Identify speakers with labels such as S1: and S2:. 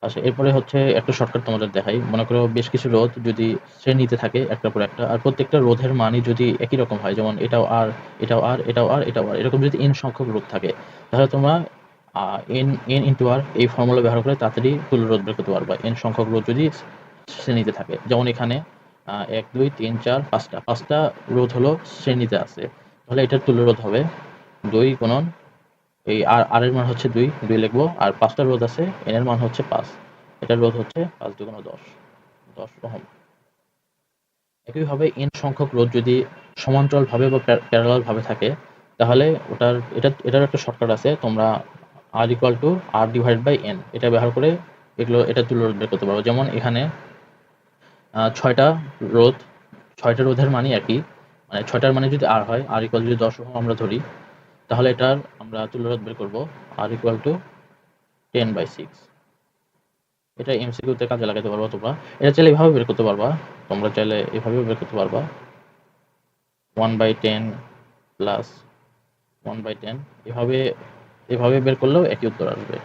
S1: আচ্ছা, এরপরে হচ্ছে একটা শর্টকাট তোমাদের দেখাই। মনে করো বেশ কিছু রোধ যদি শ্রেণীতে থাকে একটার পর একটা, আর প্রত্যেকটা রোধের মানই যদি একই রকম হয়, যেমন এটাও আর, এটাও আর, এটাও আর, এটাও আর, এরকম যদি n সংখ্যক রোধ থাকে, তাহলে তোমরা n ইনটু r এই ফর্মুলা ব্যবহার করে তাড়াতাড়ি তুল্য রোধ বের করতে পারবা। n সংখ্যক রোধ যদি শ্রেণীতে থাকে, যেমন এখানে ১, ২, ৩, ৪, ৫টা রোধ হলো শ্রেণীতে আছে, তাহলে এটার তুল্য রোধ হবে ২ গুণন এই আর এর মান হচ্ছে ২ লিখবো, আর ৫টা রোধ আছে, n এর মান হচ্ছে ৫, এটার রোধ হচ্ছে ৫ ২ ১০ ওহম। একইভাবে n সংখ্যক রোধ যদি সমান্তরালভাবে বা প্যারালাল ভাবে থাকে, তাহলে এটার একটা শর্টকাট আছে। তোমরা r equal to r divide by n এটা ব্যবহার করে এটা তুল্য রোধ বের করতে পারবো। যেমন এখানে ৬টা রোধ, ৬টা রোধের মানই একই, মানে ৬টার মানে যদি r হয়, r ইকুয়াল যদি ১০ ওহম আমরা ধরি, তাহলে এটার আমরা তুল্য রোধ বের করবো r ইকুয়াল টু 10/6। এটা এমসিকিউতে কাজে লাগাতে পারবা তোমরা। এটা চাইলে এভাবে বের করতে পারবা, তোমরা চাইলে এভাবেও বের করতে পারবা, 1/10 প্লাস 1/10, এভাবে বের করলেও একই উত্তর আসবে।